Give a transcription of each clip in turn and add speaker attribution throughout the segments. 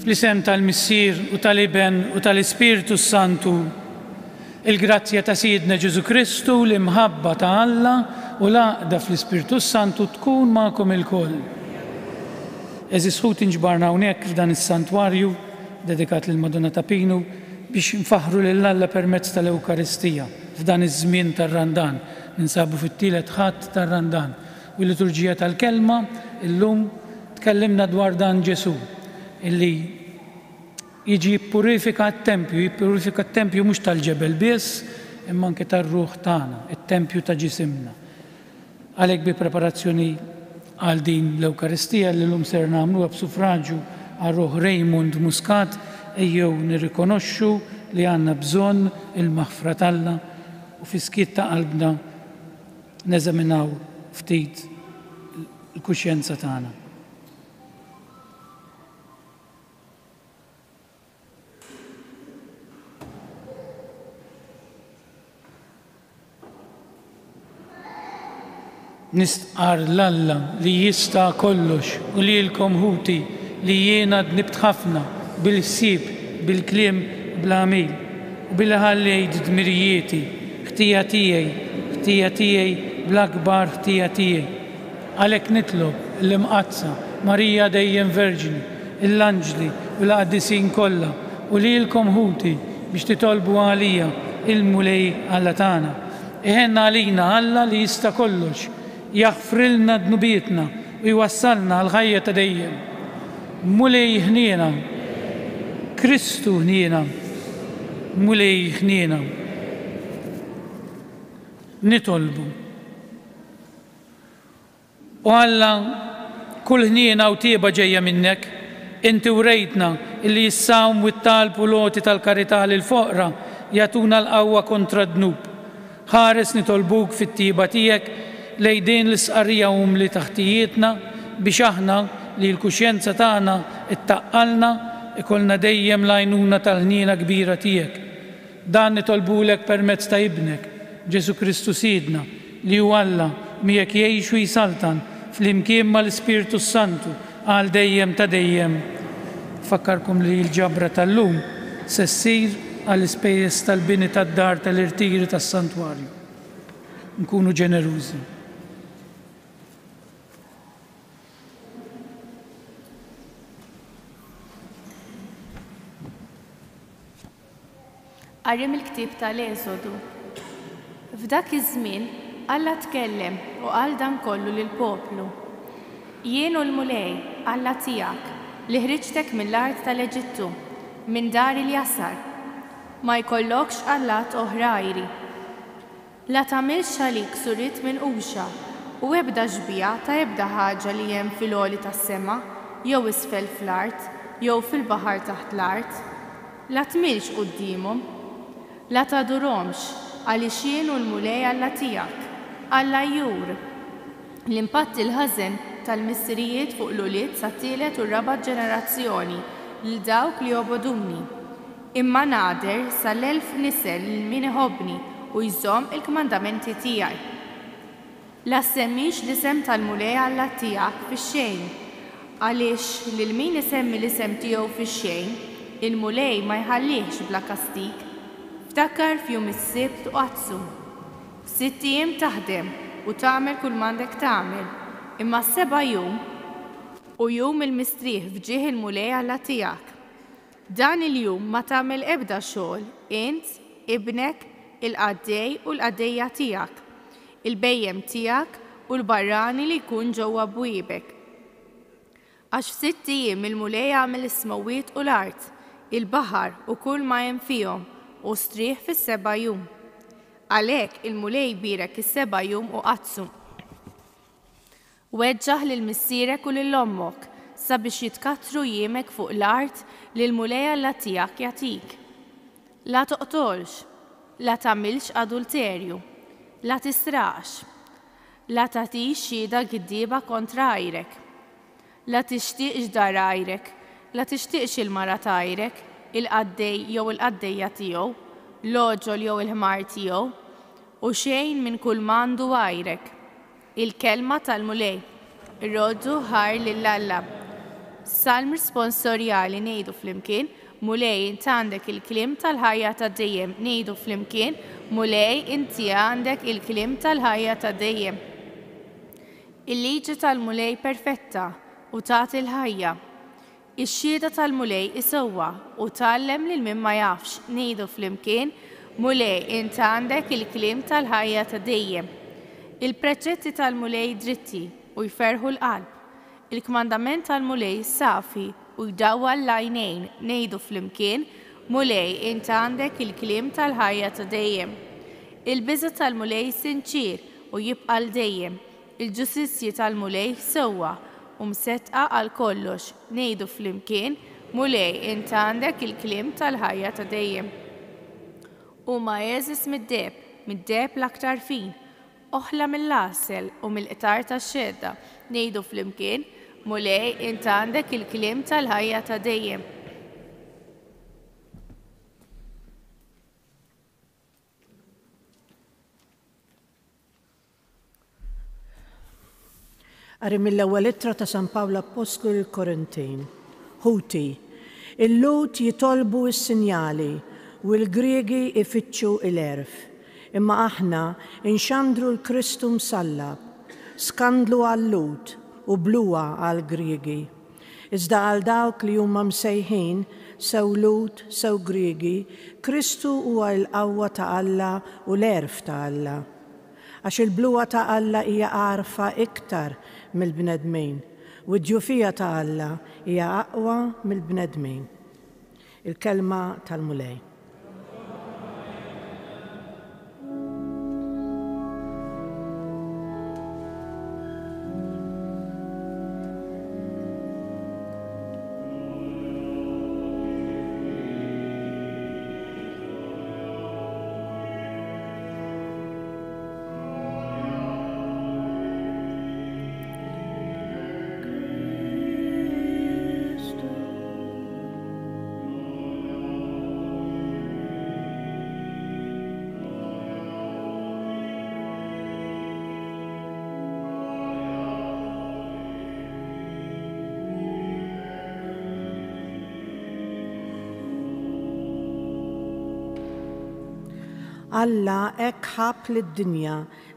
Speaker 1: Fl-isem tal-Missier u tal-Iben u tal-Ispiritu Santu, il-grazzja ta' Sidna Ġesu Kristu, l-imħabba ta' Alla u l-għaqda fl-Ispiritu Santu tkun magħkom ilkoll. Eżis ħut inġbarna hawnhekk f'dan is-santwarju dedikat lil Madonna ta' Pinu biex nfaħru lil Alla permezz tal-Ewkaristija f'dan iż-żmien tar-Randan. Ninsabu fit-tielet ħadd tar-Randan. U l-liturġija tal-kelma illum tkellimna dwar dan Ġesu illi jiġi jippurifika t-tempju, jippurifika t-tempju mhux tal-ġebel biss, imma anke tar-ruħ tagħna, it-tempju ta' ġisimna. Għalhekk bi preparazzjoni għal din l-Ewkaristija li llum ser nagħmluha b'suffraġġju għar-Ruħ Raymond Muscat, ejjew nirrikonoxxu li għandna bżonn il-maħfra t'Alla u fi skiet ta' qalbna neżaminaw ftit il-kuxjenza tagħna. Nistqar l-Alla li jista' kollox u lilkom ħuti li jiena dnibt ħafna bil-ħsieb, bil-kliem, bl-għamil u bil-ħallejt dmirijieti, ħtija tiegħi bl-akbar ħtija tiegħi. Għalhekk nitlob l-imqazza Marija dejjem Verġini, l-anġli u l-qaddisin kollha u lilkom ħuti biex titolbu għalija il-mulej Alla tagħna. Iħenna għalina Alla li jista' kollox, jaħfrilna dnubietna u jwassalna għal-ħajja ta' dejjem. Mulej ħniena, Kristu ħniena, mulej ħniena. Nitolbu. U Alla kull ħniena u tieba ġejja minnek, inti urejtna illi jissawm u t-talbu loti tal-karità lil foqra jagħtuna l-qawwa kontra d-dnub. Ħares nitolbuk fit-tieba tiegħek lejdin l-isqarrija li taħtijietna biex aħna li l-kuxjenza tagħna ittaqqalna ikollna dejjem l-għajnuna tal-ħniena kbira tiegħek. Dan nitolbulek permezz ta' ibnek, Ġesu Kristu Sidna, li hu Alla miegħek jgħix u jisaltan fl-imkien mal-Ispiritu Santu għal dejjem ta' dejjem. Fakkarkom li l-ġabra tal-lum se ssir għall-ispejjeż tal-bini tad-dar tal-irtiri tas-santwarju. Nkunu ġenerużi.
Speaker 2: Qarrim il-ktieb tal-Eżodu. F'dak iż-żmien Alla tkellem u qal dan kollu lill-poplu. Jien u l-mulej Alla tiegħek li ħriġtek mill-art tal-Eġittu, minn dar il-jasar. Ma jkollokx allat oħra għajri. La tagħmilx għalik surit minn quxa u ebda ġbija ta' ebda ħaġa li hemm fil-għoli tas-sema, jew isfel fl-art, jew fil-baħar taħt l-art. La tmilx qudiemhom. La tadurhomx għaliex jien u l-mulej Alla tiegħek, Alla jur. L-impatt il-ħażen tal-missirijiet fuq l-ulied sat-tielet u r-raba' ġenerazzjoni lil dawk li jogħboduni. Imma ngħader sal-1000 nisel lil min iħobbni u jżomm il-kmandamenti tiegħi. La semmix l-isem tal-mulej Alla tiegħek fix-xejn, għaliex lil min isemmi l-isem tiegħu fix-xejn, il-mulej ma jħallihx bla kastik. Ftakkar f'jum is-sibt u qazzu. F'sitt ijiem taħdem u tagħmel kull m'għandek tagħmel, imma s-seba' jum u jum il-mistrieħ fġieħ il-mulej Alla tiegħek. Dan il-jum ma tagħmel ebda xogħol, int, ibnek, il-qaddej u l-qaddejja tiegħek, il-bejjem tiegħek u l-barrani li jkun ġewwa bwiebek. Għax f'sitt ijiem il-mulej għamel is-smawwiet u l-art, il-baħar u kull ma hemm fihom u strieħ fis-seba' jum. Għalhekk il-mulej jbierek is-seba' jum u qazzu. Weġġaħ lil missierek u lil ommok sabiex jitkattru jiemek fuq l-art li l-mulej Alla tiegħek jagħtik. La toqtolx, la tagħmilx adulterju, la tisraqx, la tagħtix xhieda giddieba kontra għajrek, la tixtieqx dar għajrek, la tixtieqx il-mara ta' għajrek, il-qaddej jew il-qaddejja tiegħu, l-oġol jew il-ħmar tiegħu, u xejn minn kull m'għandu għajrek. Il-kelma tal-mulej, irroddu ħar lill-Alla. Salm responsorjali ngħidu flimkien, mulej inti għandek il-kliem tal-ħajja ta' dejjem, ngħidu flimkien, mulej inti għandek il-kliem tal-ħajja ta' dejjem. Il-liġi tal-mulej perfetta u tagħti l-ħajja. Ix-xhieda tal-mulej isewwa u tgħallem lil min ma jafx, ngħidu flimkien, mulej inti għandek il-kliem tal-ħajja ta' dejjem. Il-preċetti tal-mulej dritti u jferħu l-qalb. Il-kmandament tal-mulej safi u jdawwa l-għajnejn, ngħidu flimkien, mulej inti għandek il-kliem tal-ħajja ta' dejjem. Il-biża tal-mulej sinċir u jibqa' l-dejjem. Il-ġustizzji tal-mulej sewwa u msettqa għal kollox, ngħidu flimkien, mulej inti għandek il-kliem tal-ħajja ta' dejjem. U ma jeżis mid-deb l-aktar fin, oħla mill-lasel u mill-qtar tax-xedda, ngħidu flimkien, mulej inti għandek il-kliem tal-ħajja ta' dejjem.
Speaker 3: Qari mill-ewwel ittra ta' San Pawlu Apostolu l-Korintin. Ħuti, il-Lut jitolbu s-sinjali u l-Griegi ifittxu l-erf. Imma aħna inxandru l-Kristu msallab, skandlu għall-Lut u bluwa għall-Griegi. Iżda għal dawk li huma msejħin sew Lut, sew Griegi, Kristu huwa l-qawwa ta' Alla u l-erf ta' Alla. Għax il-bluwa ta' Alla hija għarfa iktar mill-bnedmin u d-ġufija ta' Alla hija aqwa mill-bnedmin. Il-kelma tal-mulej. Alla hekk ħabb lid-dinja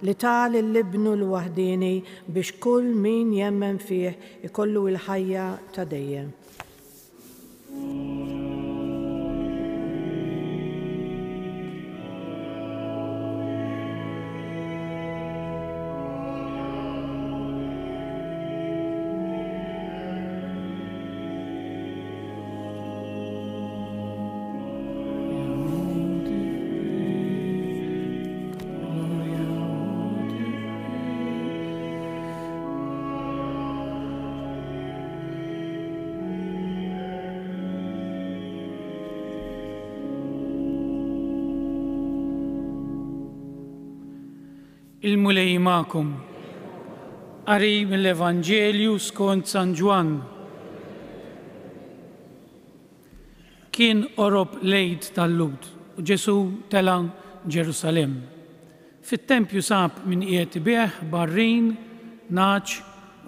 Speaker 3: li tal l-ibnu l-waħdini biex kull min jemmen fih ikollu l-ħajja ta' dejjem.
Speaker 1: Il-mulej ma'kom. Qari mill-Evanġelju skont San Ġwan. Kien qorob l-Eid tal-Lud u Ġesu tela Ġerusalem. Fit-tempju sab min qiegħed ibih barrin, naċ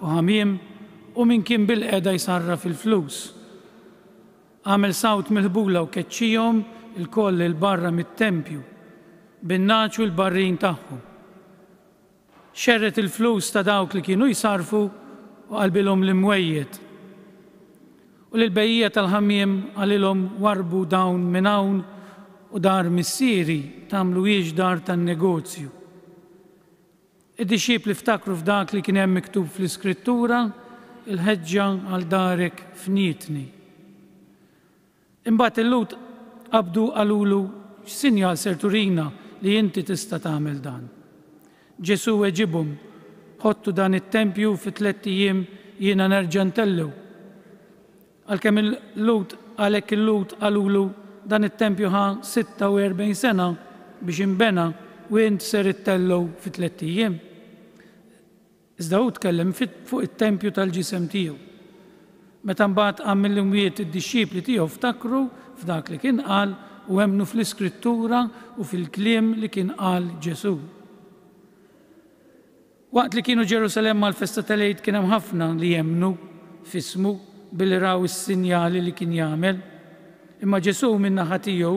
Speaker 1: u ħamiem u min kien bil-qiegħda jsarraf il-flus. Għamel sawt mill-ħbula u keċċihom il-koll il-barra mit-tempju bin-naċ u l-barrin tagħhom. Xerret il-flus ta' dawk li kienu jsarfu u qalbilhom l-imwejjed. U l-bejjija tal-ħamiem għalilhom warbu dawn minn hawn u dar missieri tagħmlu hiex dar tan-negozju. Id-dixxiepli ftakru f'dak li kien hemm miktub fl-Iskrittura, il-ħeġġa għal darek fnietni. Imbagħad il-Lut qabdu qalulu x'sinjal ser turina li inti tista' tagħmel dan. Ġesu weġibhom, ħottu dan it-tempju fi 3 ijiem jiena nerġa' ntellu. Għalkemm għalhekk il-Lut qalulu dan it-tempju ħa 46 sena biex inbena u int ser ittellew fi 3 ijiem. Iżda hu tkellem fuq it-tempju tal-ġisem tiegħu. Meta mbagħad għamilhom id-dixxiepli tiegħu ftakru f'dak li kien qal u hemmnu fl-Iskrittura u fil-kliem li kien qal Ġesu. Waqt li kienu Ġerusalem mal-festa tal-Eid kien hemm ħafna li jemmnu f'ismu billi raw is-sinjali li kien jagħmel, imma Ġesu min-naħa tiegħu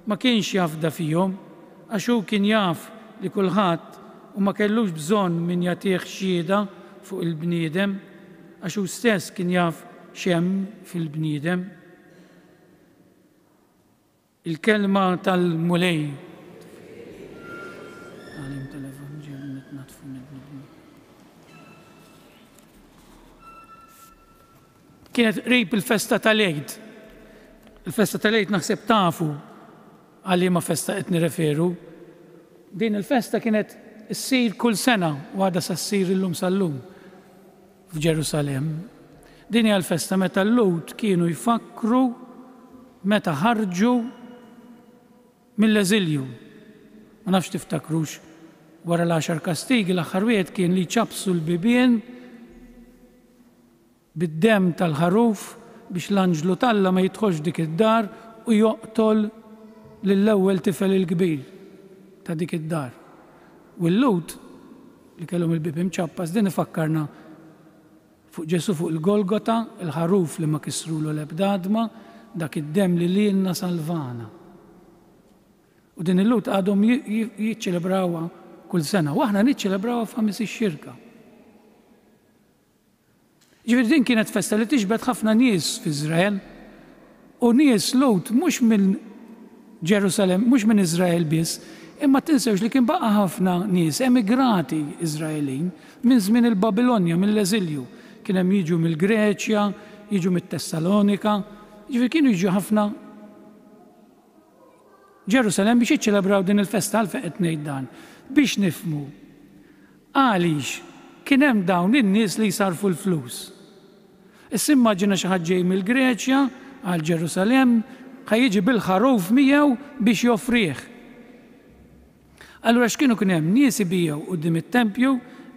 Speaker 1: ma kienx jafda fihom għax hu kien jaf li kulħadd u ma kellux bżonn min jagħtih xhieda fuq il-bniedem għax hu stess kien jaf x'hemm fil-bniedem. Il-kelma tal-mulej kienet qrib il-festa tal-Eid. Il-festa tal-Eid naħseb tafu għal ma festa qed nirreferu. Din il-festa kienet issir kull sena u għadha sa ssir illum sal-lum f'Ġerusalem. Din hija l-festa meta l-Lud kienu jfakru meta ħarġu mill-eżilju. Ma nafx tiftakrux wara l-10 kastigi l-aħħar wieħed kien li ċabsu l-bibien bid-dem tal-ħaruf biex l-anġlu Talla ma jidħolx dik id-dar u joqtol lill-ewwel tifel il-kbir ta' dik id-dar. U l-Lud li kellhom il-bib imċappas din ifakkarna fuq Ġesu fuq il-Golgota, il-ħaruf li ma kisrulu l-ebdadma, dak id-dem li lilna salvana. U din il-Lud għadhom jiċċelebrawha kull sena, u aħna niċċelebrawha f'ħamis ix-xirka. Ġifieri din kienet festa li tixbed ħafna nies f'Iżrael u nies Lud mhux minn Ġerusalem, mhux minn Iżrael biss, imma tinsewx li kien baqa' ħafna nies emigrati Iżraelin minn żmien il-Babilonja, mill-eżilju. Kien hemm jiġu mill-Greċja, jiġu mit-Tessalonika, ġifieri kienu jiġu ħafna Ġerusalem biex jiċċelebraw din il-festa għalfejn qed ngħid dan. Biex nifhmu għaliex kien hemm dawn in-nies li jsarfu l-flus. Issa immaġina xi ħadd ġej mill-Greċja għal Ġerusalem ħajjiġi bil-ħaruf miegħu biex joffrih. Allura x'kienu kien hemm nies ibiegħu quddiem it-tempju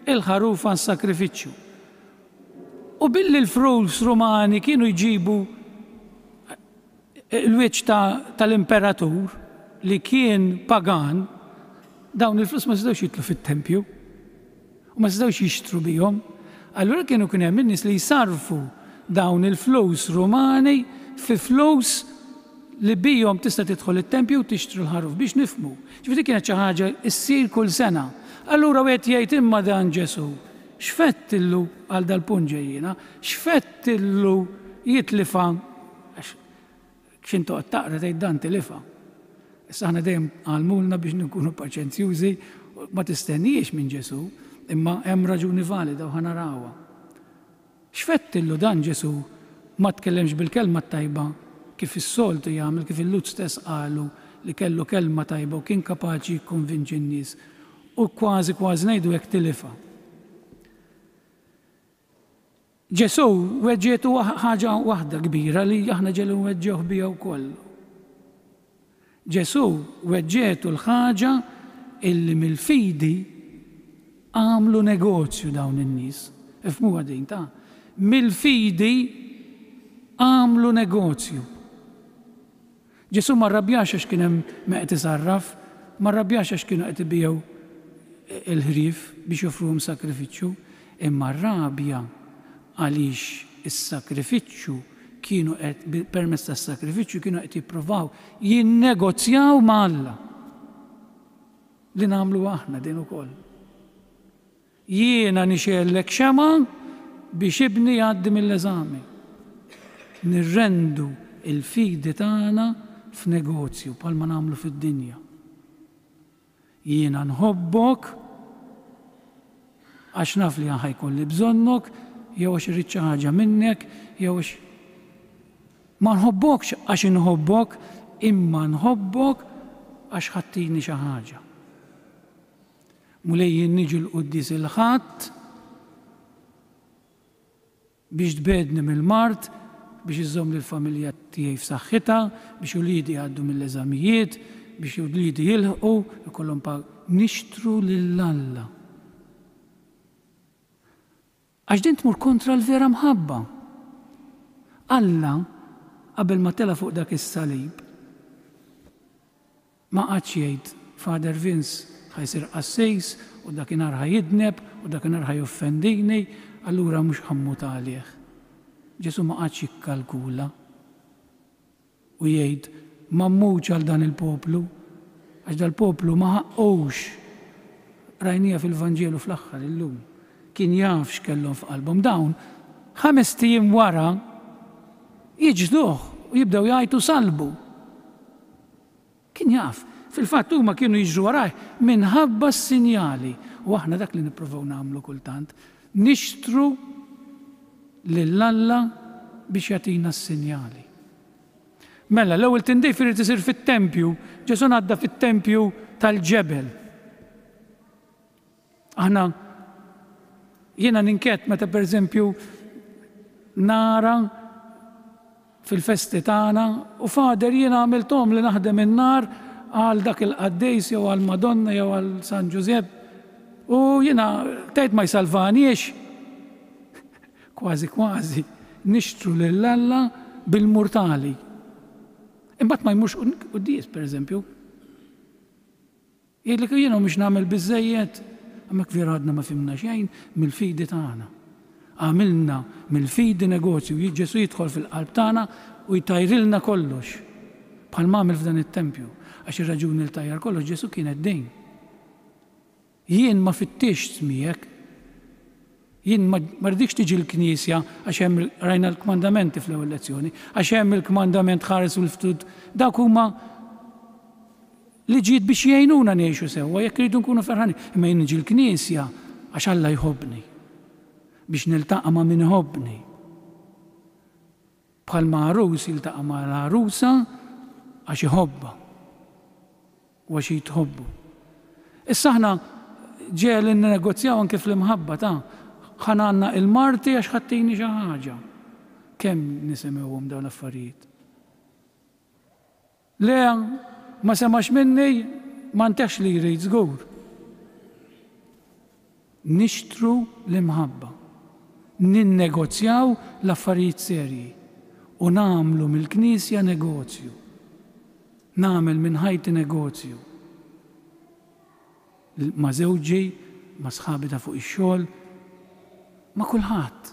Speaker 1: il-ħaruf għas-sakrifiċċju. U billi l-flus Rumani kienu jġibu l-wiċċ tal-imperatur li kien pagan, dawn il-flus ma setgħux jitlu fit-tempju u ma setgħux jixtru bihom. Allura kienu kien hemm in-nies li jsarfu dawn il-flus Rumani fi flus li bihom tista' tidħol it-tempju u tixtru l-ħaruf biex nifhmu. Ġifieri kienet xi ħaġa ssir kull sena. Allura wieħed jgħid imma dan Ġesu x'fettillu għal dal-punt ġejjina, x'fettillu jitlifa x'intu qed taqra tgħid dan tilifa. Issa aħna dejjem għalmulna biex nkunu paċenzjużi ma tistennijiex minn Ġesu, imma hemm raġuni valida u ħanarawha. X'fettillu dan Ġesu ma tkellemx bil-kelma tajba kif is-soltu jagħmel, kif il-Lud stess qalu li kellu kelma tajba u kien kapaċi jikkonvinċi n-nies u kważi ngħidu hekk tilifa. Ġesu weġġietu ħaġa waħda kbira li aħna ġelu weġġew biha wkoll. Ġesu weġġietu l-ħaġa illi mill-fidi għamlu negozju dawn in-nies. Ifhmuha din ta' mill-fidi għamlu negozju. Ġesu ma rrabjax għax kien hemm meqed isarraf, ma rrabjax għax kienu qed ibigħu il-ħrief biex joffruhom sakrifiċċju, imma rrabja għaliex is-sakrifiċċju kienu qed permezz tas-sakrifiċċju kienu qed jippruvaw jinnegozjaw ma' Alla. Li nagħmlu aħna din ukoll. Jiena nixellek xema biex ibni jgħaddi mill-eżami. Nirrendu il-fidi tagħna f'negozju bħalma nagħmlu fid-dinja. Jiena nħobbok għax naf li ħajkolli bżonnok, jew għax irrid xi ħaġa minnek, jew għax ma nħobbokx għax inħobbok, imma nħobbok għax ħattini xi ħaġa. Mulej niġu l-qudies il-ħadd biex tbedni mill-mart, biex iżomm lill-familja tiegħi f'saħħitha, biex uliedi jgħaddu mill-eżamijiet, biex uliedi jilħqu, ikollhom nixtru lill-Alla. Għax din tmur kontra l-vera mħabba. Alla, qabel ma tela fuq dak is-salib, ma qadx jgħid Father Vince ħajsir qassejs u dakinhar ħajidneb u dakinhar ħajoffendini, allura mhux ħammut għalih. Ġesu ma qatx jikkalkula u jgħid m'ammux għal dan il-poplu, għax dal-poplu ma ħaqqux. Rajnija fil-Vanġelu fl-aħħar illum. Kien jaf x'kellhom f'qalbhom dawn 5 ijiem wara jiġduh u jibdew jgħidu salbu. Kien jaf. Fil-fatt huma kienu jiġru waraj minħabba s-sinjali. U aħna dak li nippruvaw nagħmlu kultant nixtru lill-Alla biex jagħtina s-sinjali. Mela l-ewwel tindejf irid isir fit-tempju, Ġesu ngħadda fit-tempju tal-ġebel. Aħna jiena ninket meta pereżempju nara fil-festi tagħna u fader jiena għamilthom li naħdem in-nar għal dak il-Qaddejs jew għal Madonna jew għal San Giuseppe u jiena tgħid ma jsalvaniex kważi nixtru lill-Alla bil-murtali. Imbagħad ma jmurx qudies pereżempju. Jgħidlek jiena mhux nagħmel biżżejjed, hemmhekk vera għadna ma fimna xejn mill-fidi tagħna. Għamilna mill-fidi negozju, Ġesu jidħol fil-qalb tagħna u jtajrilna kollox. Bħal m'għamel f'dan it-tempju, għax ir-raġuni li tajjar kollox Ġesu kienet dejn. Jien ma fittix smijek, jien ma rridikx tiġi l-Knisja għax hemm rajna l-kmandamenti fl-ewwel lezzjoni, għax hemm il-kmandament ħares u l-ftud, dawk huma liġijiet biex jgħinuna ngħixu sewwa jekk iridu nkunu ferħani. Imma jien niġi l-Knisja għax Alla jħobbni, biex niltaqa' ma' min iħobbni. Bħalma arus jiltaqa' ma' l-arusa għax iħobba u għax jitħobbu. Issa aħna ġiel innegozjaw anke fl-imħabba ta' ħananna il-marti għax ħattini xi ħaġa. Kemm nisimgħuhom dawn l-affarijiet. Le ma semax minni ma ntex li jrid żgur. Nixtru l-imħabba. Ninnegozjaw l-affarijiet serji u nagħmlu mill-Knisja negozju. Nagħmel minn ħajti negozju. Ma' żewġi, ma' sħabi ta' fuq ix-xogħol, ma' kulħadd.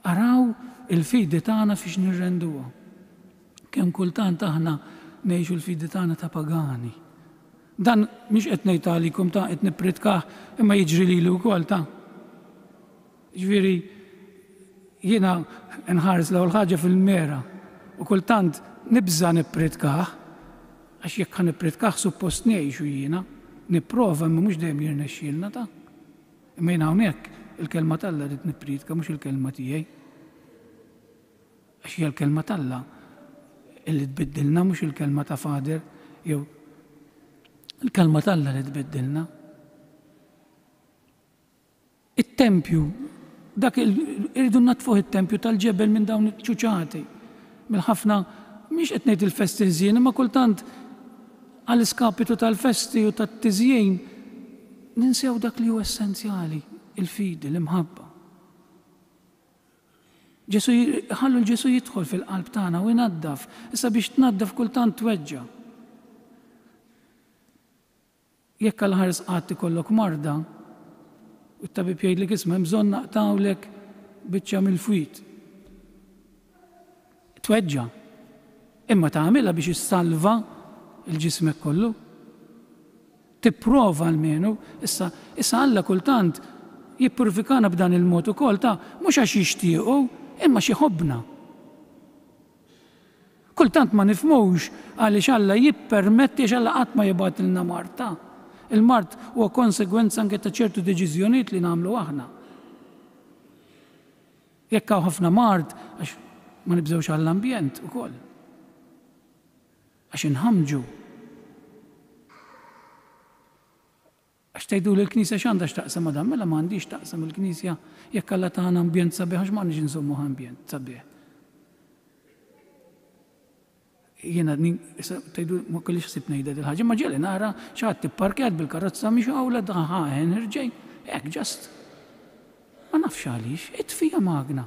Speaker 1: Araw il-fidi tagħna fiex nirrenduha. Kemm kultant aħna ngħixu l-fidi tagħna ta' pagani. Dan mhix qed ngħid għalikom ta' qed nippritkaħ imma jiġri lilu wkoll ta'. Ġifieri jiena nħares l-ewwel ħaġa fil-mera u kultant nibża nippritkaħ għax jekk ħa nippritkaħ suppost ngħixu jiena, nipprova imma mhux dejjem jirnexxielna ta'. Imma jiena hawnhekk il-kelma tal-Alla rid nippritka mhux il-kelma tiegħi. Għax hija l-kelma tal-Alla illi tbiddilna mhux il-kelma ta' Fader jew il-kelma tal-Alla li tbiddilna. It-tempju, dak irridu natfuh it-tempju tal-ġebel minn dawn iċ-ċuċati. Mill-ħafna mhix qed ngħid il-festi ħżien, imma kultant għall-iskapitu tal-festi u tat-tiżjien ninsew dak li hu essenzjali, il-fidi, l-imħabba. Ħallu l-Ġesu jidħol fil-qalb tagħna u jnaddaf. Issa biex tnaddaf kultant tweġġa'. Jekk għall-ħares qatt ikollok marda, u t-tabib jgħidlek isma' hemm bżonn naqtawlek biċċa mill-fwied. Tweġġa'. Imma tagħmilha biex issalva il-ġismek kollu. Tipprova almenu, issa Alla kultant jippurifikana b'dan il-mod ukoll ta' mhux għax jixtiequ, imma xi ħobbna. Kultant ma nifhmux għaliex Alla jippermetti għax Alla qatt ma jibgħatilna Marta. Il-mart huwa konsegwenza anke ta' ċertu deċiżjonijiet li nagħmlu aħna. Jekk hawn ħafna mart għax ma nibżewx għall-ambjent ukoll. Għax inħammġu. Għax tgħidu l-Knisja x'għandha x'taqsam ma' dan, mela m'għandix taqsam il-Knisja jekk Alla tagħna ambjent sabiħ għax m'għandniex insommu ambjent sabiħ. Jiena tgħidu ma kellix ħsieb ngħidha dil ħaġa, ma ġieli nara xi ħadd tipparkjat bil-karozza mhix awla daħħaħen irġej, hekk ġast. Ma nafx għaliex, it-tfija magna.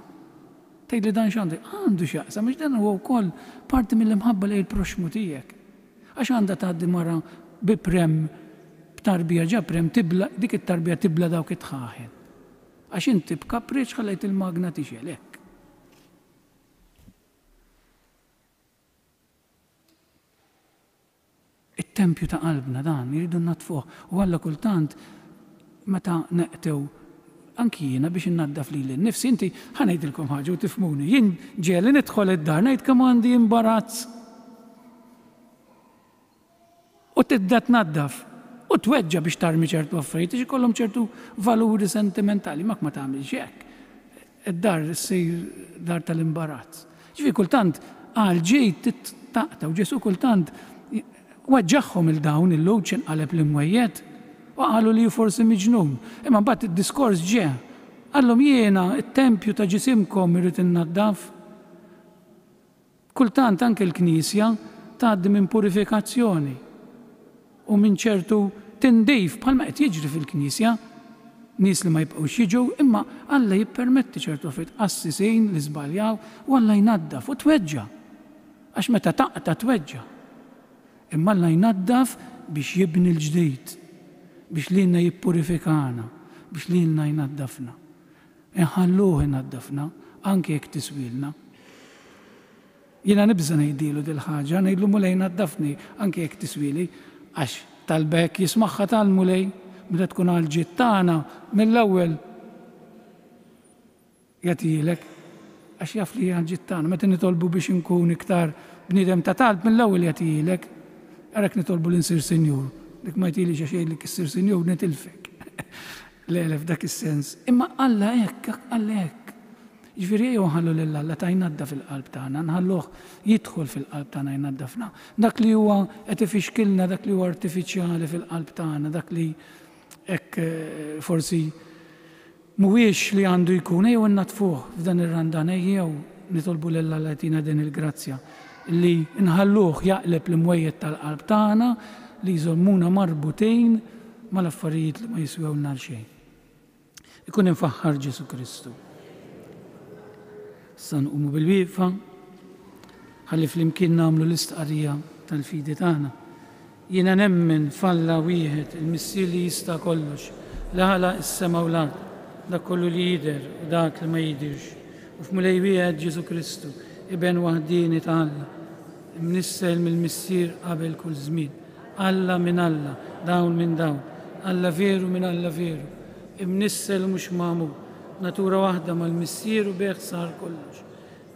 Speaker 1: Tgħidli dan x'għandu, għandu x'jaqsam għax dan huwa wkoll parti mill-imħabba lejn il-proxmu tiegħek. Għax għandha tgħaddi mara bi prem b'tarbija ġa prem tibla dik it-tarbija tibla dawk it-tħaħen. Għax inti b'kapriċ ħallejt il-magna tixel hekk. it-tempju ta' qalbna dan, jridu natfuh. U Alla kultant meta neqtew anki jiena biex innaddaf li l-nifsi, inti ħanejdilkom ħaġa u tifmuni, jien ġieli nidħol id-dar ngħid kemm għandi imbarazz. U tibda tnaddaf u tweġġa biex tarmi ċertu affarijiet, biex ikollhom ċertu valuri sentimentali, ma tagħmilx hekk. Id-dar issir dar tal-imbarazz. Ġifi kultant għal ġejt taqta u Ġesu kultant weġġaħħom il-dawn il-lowġ inqaleb l-imwejjed u qalu li forsi miġnun. Imma mbagħad id-diskors ġie. Għallhom jiena it-tempju ta' ġisimkom irid innaddaf. Kultant anke l-Knisja tgħaddi minn purifikazzjoni u minn ċertu tindejf bħalma qed jiġri fil-Knisja, nies li ma jibqgħux jiġu, imma Alla jippermetti ċertu affarijiet qassisejn li żbaljaw u Alla jnaddaf u tweġġa. Għax meta taqta tweġġa. Imma Alla jnaddaf biex jibni l-ġdid, biex lilna jippurifikana, biex lilna jnaddafna. Inħalluh jnaddafna, anke jekk tiswilna. Jiena nibża ngħidilu dil ħaġa, ngħidlu mulej jnaddafni anke jekk tiswili, għax talbek jismaħħa tal-mulej, meta tkun għal-ġid tagħna mill-ewwel jagħtilek għax jaf li għal-ġid tagħna, meta nitolbu biex inkun iktar bniedem ta' talb mill-ewwel jagħtilek, għarek nitolbu l-insir senjur. Dik ma jtilix għax jgħidlek issir senjur nitilfek. L-elef dak is-sens. Imma Alla hekk, Alla hekk. Ġifieri jew nħallu lil Alla ta' jnaddaf fil-qalb tagħna, nħalluh jidħol fil-qalb tagħna jnaddafna. Dak li huwa qed ifixkilna, dak li huwa artifiċjali fil-qalb tagħna, dak li hekk forsi mhuwiex li għandu jkun jew innatfuh f'dan ir-randan jew nitolbu lil Alla jagħtina din il-grazzja li nħalluh jaqleb l-imwejjed tal-qalb tagħna li jżommuna marbutejn mal-affarijiet li ma jiswewna xejn. Ikun infaħħar Ġesu Kristu. Issa nqumu bil-wieqfa ħalli flimkien nagħmlu l-istqarrija tal-fidi tagħna. Jiena nemmen f'Alla wieħed il-Missier li jista' kollox, li ħalaq is-sema u l-ard, dak kollu li jidher u dak li ma jidhirx. U f'mulej wieħed Ġesu Kristu, Iben waħdini ta' Alla, imnissel mill-Missier qabel kull żmien. Alla minn Alla, dawn minn dawn, Alla veru minn Alla veru, imnissel mhux magħmul, natura waħda mal-Missier u beħ sar kollox.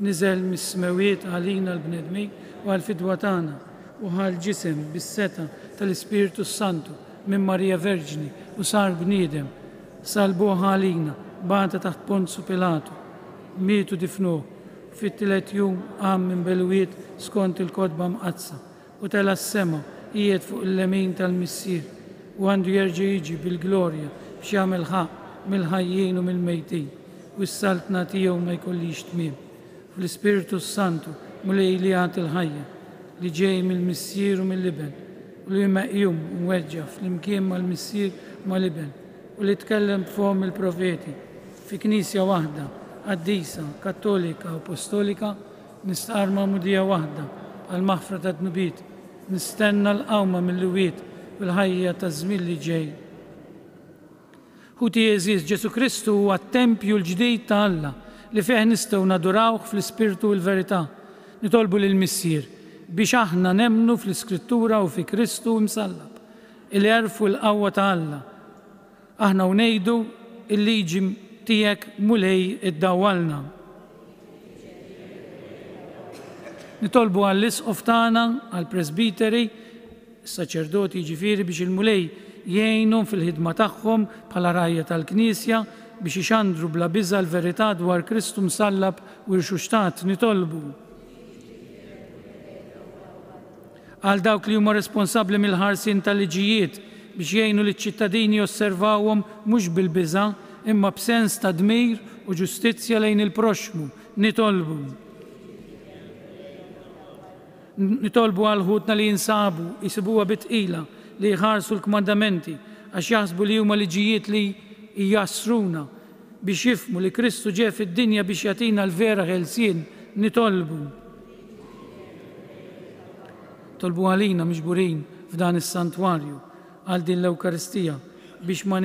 Speaker 1: Niżel mis-smewiet għalina l-bnedmin u għal-fidwa tagħna u għal-ġisem bis-seta tal-Ispiritu Santu minn Marija Verġni u sar bniedem, salbuh għalina, bata taħt Ponzu Pilatu, mietu difnuh, fit-tielet jum qam minn belwiet skont il-kodba mqazza u tela s-sema qiegħed fuq il-lemin tal-Missier u għandu jerġa' jiġi bil-glorja biex jagħmel ħaq mill-ħajjin u mill-mejtin u s-saltna tiegħu ma jkollix tmiem. Fl-Ispiritu Santu mulej li għati l-ħajja li ġej mill-Missier u mill-Iben u li meqjum u mweġġa fl-imkien mal-Missier u mal-Iben u li tkellem b'fhom il-profeti fi Knisja waħda qaddisa, kattolika u apostolika, nistqar ma'mudija waħda għal maħfra ta' dnubiet, nistenna l-qawma mill-luwiet u l-ħajja ta' żmien li ġej. Ħuti Jeżis Ġesu Kristu huwa t-tempju l-ġdid ta' Alla li fih nistgħu nadurawh fl-Ispirtu u l-verità. Nitolbu lill-Missier biex aħna nemmnu fl-Iskrittura u fi Kristu msallab, il jarfu l-qawwa ta' Alla. Aħna u ngħidu il-liġi tiegħek mulej iddawwalna. Nitolbu għall-isqof tagħna, għall-presbiteri, is-saċerdoti ġifieri biex il-mulej jgħinhom fil-ħidma tagħhom bħala rajja tal-Knisja biex ixandru bla biża' l-verità dwar Kristu msallab u rxuxtat. Nitolbu għal dawk li huma responsabbli mill-ħarsien tal-liġijiet biex jgħinu liċ-ċittadini josservawhom mhux bil-biża' imma b'sens ta' dmir u ġustizzja lejn il-proxmu. Nitolbu għal ħutna li jinsabu jisibuha bitqila li jħarsu l-kmandamenti għax jaħsbu li huma liġijiet li jjassruna biex jifhmu li Kristu ġie fid-dinja biex jagħtina l-vera ħelsien. Nitolbu għalina miġburin f'dan is-santwarju għal din l-Ewkaristija biex ma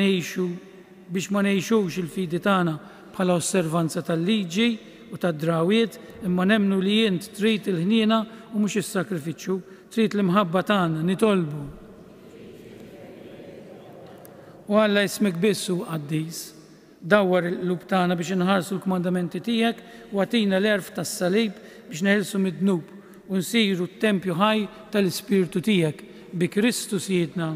Speaker 1: ngħixux il-fidi tagħna bħala osservanza tal-liġi u tad-drawiet, imma nemmnu li int trid il-ħniena u mhux is-sakrifiċċju, trid l-imħabba tagħna nitolbu. U Alla jismek bissu qaddis, dawwar il-qlub tagħna biex inħarsu l-kmandamenti tiegħek u għatina l-erf tas-salib biex neħilsu mid-dnub u nsiru t-tempju ħaj tal-Ispirtu tiegħek bi Kristu Siedna.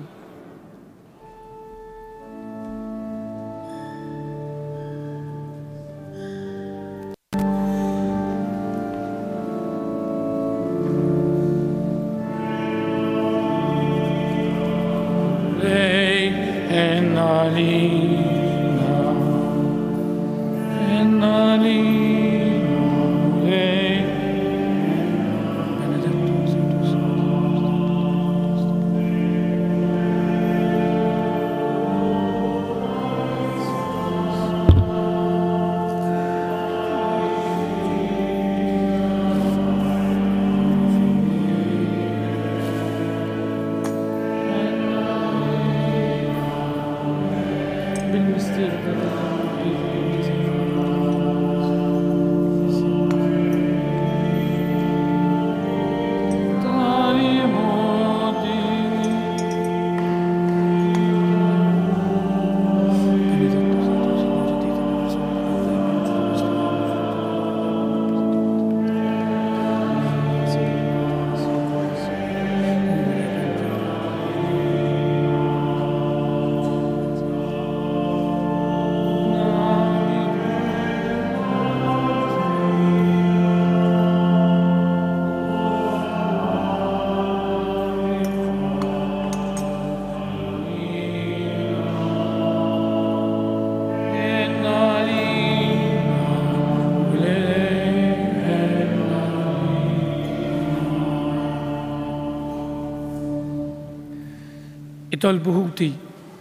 Speaker 1: Itolbu ħuti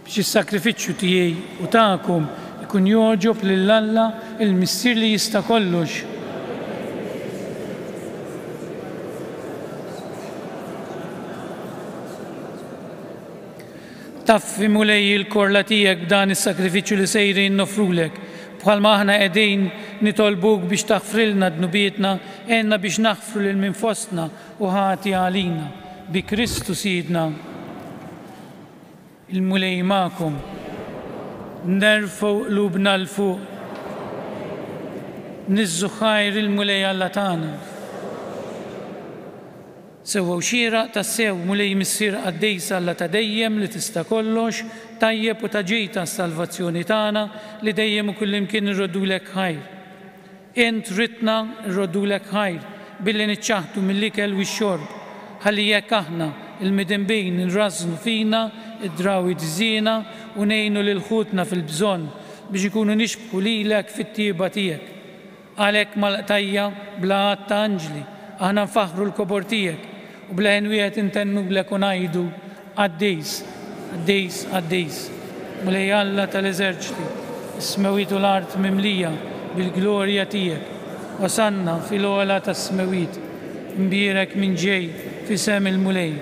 Speaker 1: biex is-sakrifiċċju tiegħi u tagħkom ikun joġob lil Alla il-Missier li jista' kollox. Taffi mulej il-korla tiegħek b'dan is-sakrifiċċju li sejrin nofrulek bħalma aħna qegħdin nitolbuk biex taħfrilna dnubietna għenna biex naħfru lil min fostna u ħati għalina bi Kristu Siedna. Il-mulej ma'kom, nerfu qlubna l-fuq, nizzu ħajr il-mulej Alla tagħna. Sewwa xieraq tassew mulej missier qaddejsa Alla ta' dejjem li tista' kollox, tajjeb u ta' ġejta s-salvazzjoni tagħna li dejjem u kullimkien irrodulek ħajr. Int ritna irrodulek ħajr billi niċċaħdu mill-ikel u x-xorb, ħalli jekk aħna il-midinbejn nirrażnu fina id-drawi żiena u ngħinu lil ħutna fil-bżonn biex ikunu nixbħu lilek fit-tieba tiegħek. Għalhekk mal-qtajja bla għadd ta' anġli aħna nfaħru l-kobor tiegħek u bla ħin wieħed intennulek u ngħidu għaddejs, għaddejs, għaddejs. Mulej Alla tal-eżerċiti, is-smewiet u l-art mimlija bil-glorja tiegħek. Wasanna fil-ogħla tas-smewiet, imbierek minn ġej fisem il-mulej.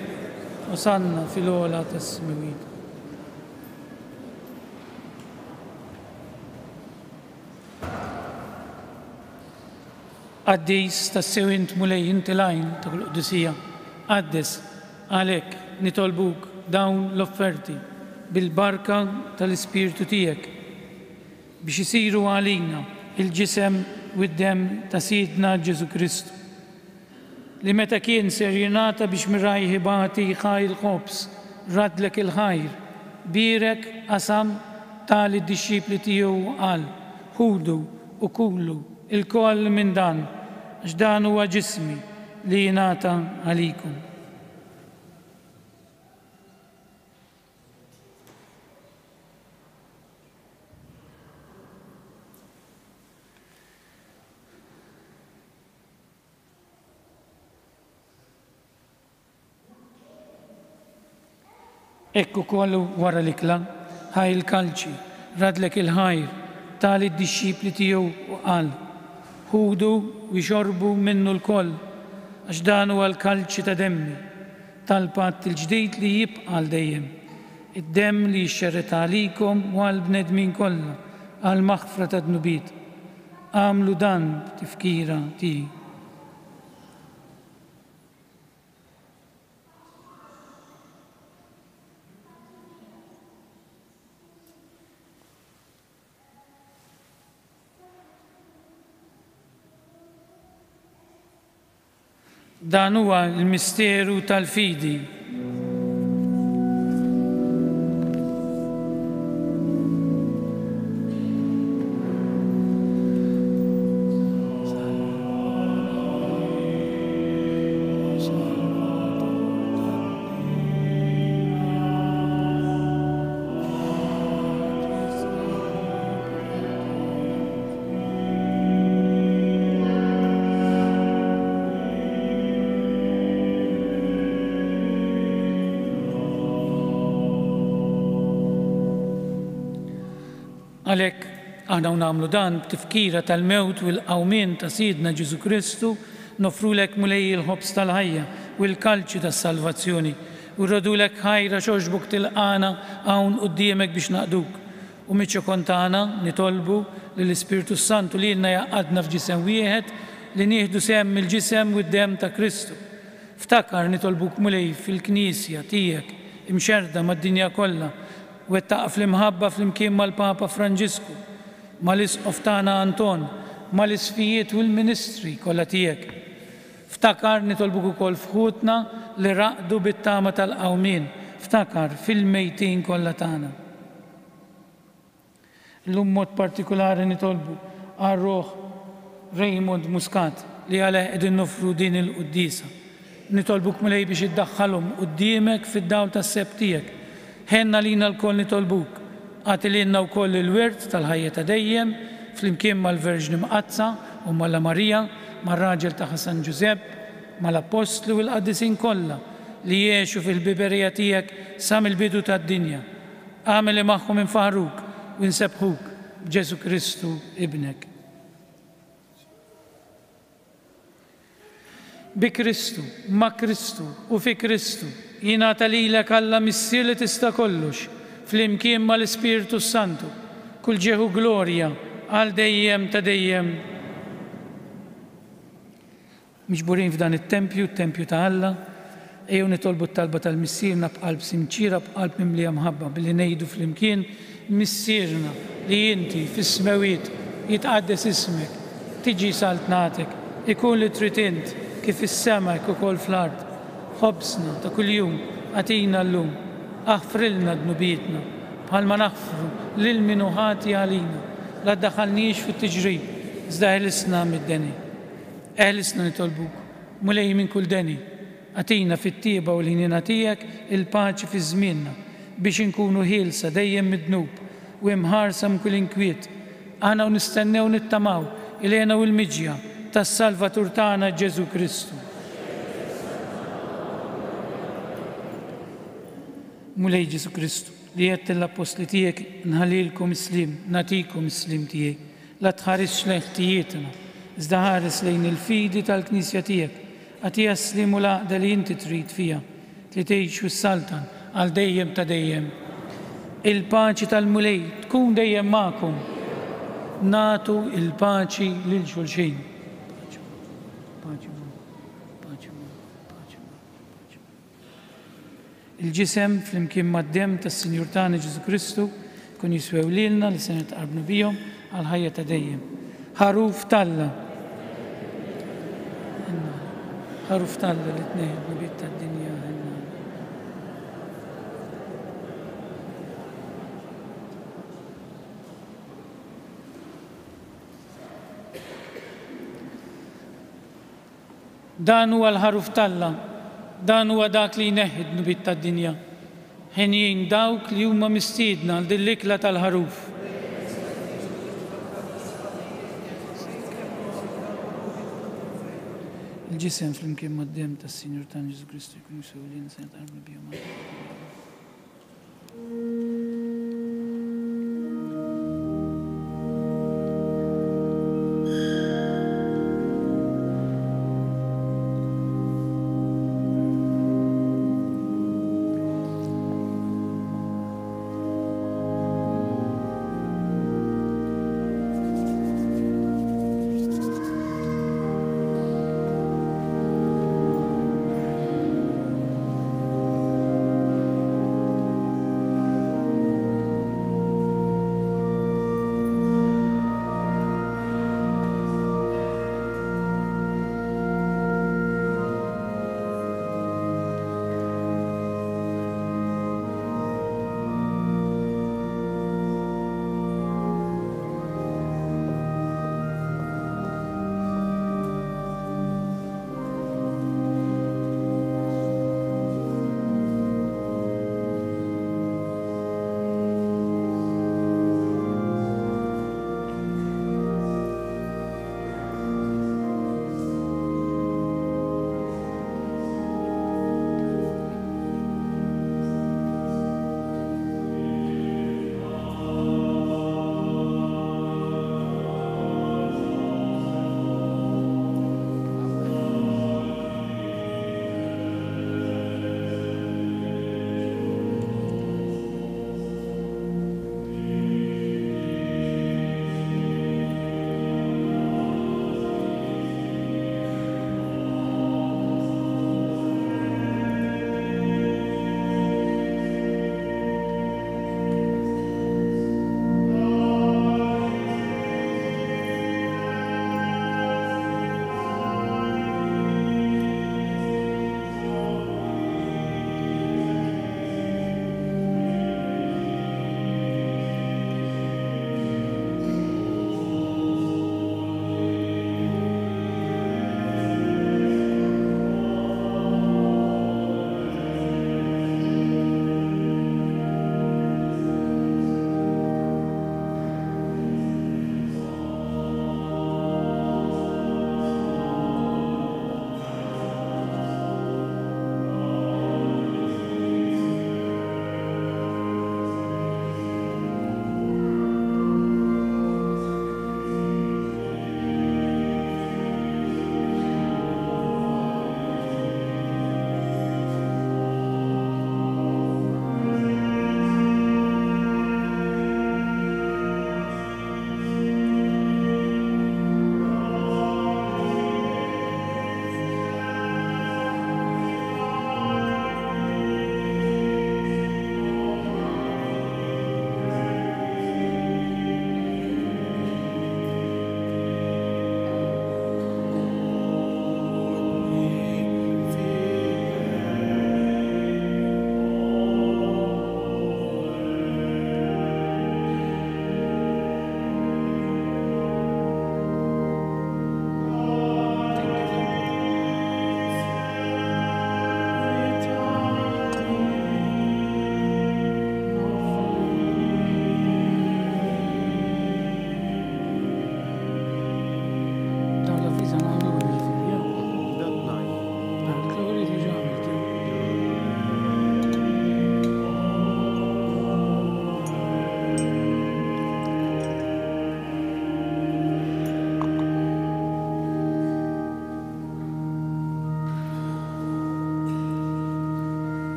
Speaker 1: Wasanna fil-ogħla tas-smewiet. Għaddejs tassew int mulej inti lajn ta' l-Qudusija. Għaddes għalhekk nitolbuk dawn l-offerti bil-barka tal-Ispirtu tiegħek biex isiru għalina il-ġisem u d-dem ta' Siedna Ġesu Kristu li meta kien ser jingħata biex mirajħi bagħti ħajr ħobs radlek il-ħajr birek qasam tali d-dixxipli tiegħu qal ħudu u kullu il-koll minn dan għax dan huwa ġismi li jingħata għalikum. Ekku kollu wara l-ikla, ħaj il-kalċi, radlek il-ħajr, tali d-dixxipli tiegħu u qal, ħudu u jxorbu minnu l-koll, għax dan huwa l-kalċi ta' demmi, tal-patt il-ġdid li jibqa' dejjem, id-demm li jxerret għalikom u għall-bnedmin kollha, għall-maħfra ta' dnubiet. Għamlu dan tifkira tiegħi. Dan huwa l-misteru tal-fidi. Għalhekk aħna nagħmlu dan b'tifkira tal-mewt u l-qawmien ta' Sidna Ġesu Kristu, nofrulek mulej il-ħobs tal-ħajja u l-kalċi tas-salvazzjoni u rrodulek ħajra xogħġbok tilqana hawn quddiemek biex naqduk. U miċ-ċokon tagħna nitolbu lill-Ispirtu Santu li lna jaqgħadna f'ġisem wieħed li nieħdu sehem mill-ġisem u d-demm ta' Kristu. Ftakar nitolbuk mulej fil-Knisja tiegħek imxerda mad-dinja kollha wettaq fl-imħabba fl-imkien mal-Papa Franġisku, mal-Isqof tagħna Anton, mal-isfijiet u l-ministri kollha tiegħek. Ftakar nitolbuk ukoll fħutna li raqdu bit-tama tal-qawmien, ftakar fil-mejtin kollha tagħna. Llum mod partikolari nitolbu għar-Roħ Raymond Muscat li għalih qegħdin nofru din il-qudiesa. Nitolbuk mulej biex iddaħħalhom quddiemek fid-dawl tas-seb tiegħek. Ħenna lina l-koll nitolbuk, għati lilna wkoll il-wirt tal-ħajja ta' dejjem, flimkien mal-Verġni Mqazza u malla Marija, mar-raġel ta' San Ġusepp, mal-Apostlu u l-qaddisin kollha li jgħixu fil-biberija tiegħek sa mill-bidu tad-dinja. Għamel magħhom infaħruk u nsebħuk b'Ġesu Kristu ibnek. Bi Kristu, ma' Kristu u fi Kristu jingħata lilek Alla missier li tista' kollox flimkien mal-Ispirtu Santu kull ġieħu glorja għal dejjem ta' dejjem. Miġburin f'dan it-tempju ta' Alla, ejjew nitolbu t-talba tal-missierna b'qalb simċira b'qalb mimlija mħabba billi ngħidu flimkien missierna li inti fis-smawiet jitqaddes ismek, tiġi saltnatek, ikun li trid int kif is-sema ukoll fl-ard. Ħobsna ta' kuljum għatina llum, aħfrilna dnubietna bħalma naħfru lil min ħati għalina, la ddaħħalniex fit-tiġrib, iżda eħlisna mid-deni. Eħlisna nitolbuk, mulej minn kull deni, għatina fit-tieba u l-ħinina tiegħek il-paċi fi żmienna biex inkunu ħielsa dejjem mid-dnub u imħarsa mkull inkwiet. Aħna nistennew nittamaw il-għena u l-miġja tas-Salvatur tagħna Ġesu Kristu. Mulej Ġesu Kristu, li jett l-apostli tijek nħalilkom islim, natikom islim tijek, la tħaris xleħtijietna, iżda ħares lejn il-fidi tal-Knisja tijek, għati jaslimu laqda li inti trid fija, li tgħixu s-saltan għal dejjem ta' dejjem. Il-paċi tal-mulej tkun dejjem magħkom, natu il-paċi lil xulxin. Il-ġisem fl-imkien mad-demm tas-Sinjur tagħna Ġesu Kristu kun jiswew lilna li se nitqarbnu bihom għal ħajja ta' dejjem. Ħaruf talla. Ħaruf talla li tnejn nabiet tad-dinja. Dan huwa l-ħaruf talla. Dan huwa dak li jneħħid nubiet tad-dinja. Ħenjin dawk li huma mistiedna għal din l-ikla tal-ħaruf. Il-ġisem flimkien mad-demm tas-Sinjur tagħna Ġesu Kristu jkun jiswew lilna se nitqarbnu bihom.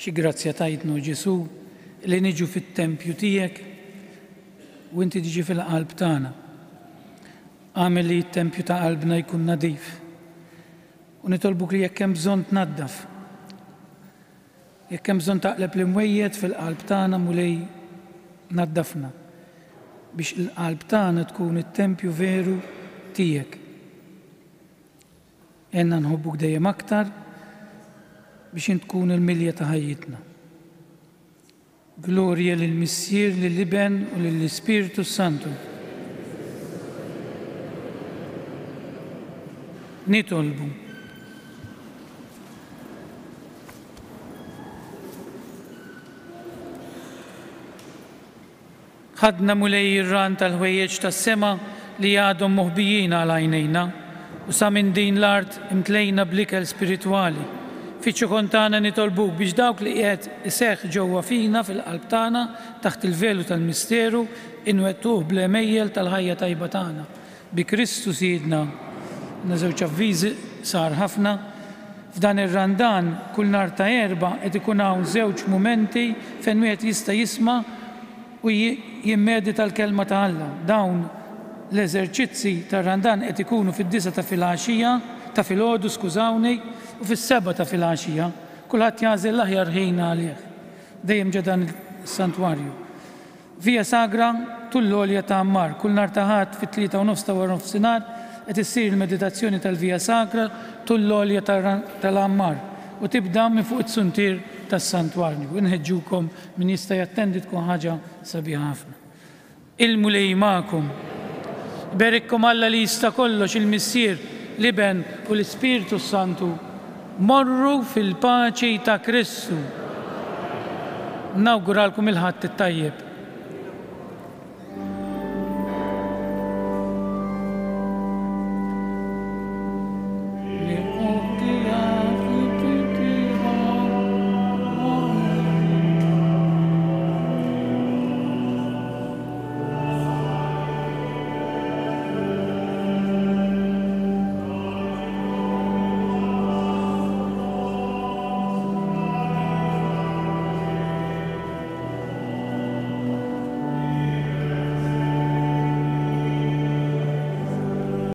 Speaker 1: xi grazzja tajtnu Ġesu li niġu fit-tempju tiegħek u inti tiġi fil-qalb tagħna. Għamel li t-tempju ta' qalbna jkun nadif. U nitolbuk li jekk hemm bżonn tnaddaf. Jekk hemm bżonn taqleb l-imwejjed fil-qalb tagħna mulej naddafna biex il-qalb tagħna tkun it-tempju veru tiegħek. Enna nħobbuk dejjem aktar biex int tkun il-milja ta' ħajjitna. Glorja lill-Missier, lill-Iben u lill-Ispiritu Santu. Nitolbu. ħadna mulej ir-ran tal-ħwejjeġ tas-sema li għadhom moħbijin għal għajnejna u sa minn din l-art imtlejna bl-ikel spiritwali. Fiċċu kontana nitolbuk biex dawk li qiegħed iseħħ ġewwa fina fil-qalb tagħna taħt il-velu tal-misteru inwettuh bl-emejjel tal-ħajja tajba tagħna. Bi Kristu Siedna. Żewġ avviżi sar ħafna. F'dan ir-randan kull nhar ta' erba' qed ikun hawn żewġ mumenti fejn wieħed jista' jisma' u jimmedita l-kelma ta' Alla. Dawn l-eżerċizzi tar-randan qed ikunu fid-9 ta' filgħaxija ta' filgħodu, skużawni, u fis-7 ta' filgħaxija. Kulħadd jażel l-aħjar ħin għalih. Dejjem ġa dan is-santwarju. Via Sagra tul l-għolja ta' Ammar. Kull nhar ta' ħadd fit-3 u nofs ta' wara nofsinhar qed issir il-meditazzjoni tal-Via Sagra tul l-għolja tal-Ammar u tibda minn fuq it-suntir tas-santwarju. Inħeġġukom min jista' jattendi tkun ħaġa sabiħa ħafna. Il-mulej magħkom. Berikkom Alla li jista' kollox il-Missier, l-Iben u l-Ispiritu Santu. Morru fil-paċi ta' Kristu. Nawguralkom il-ħadd it-tajjeb.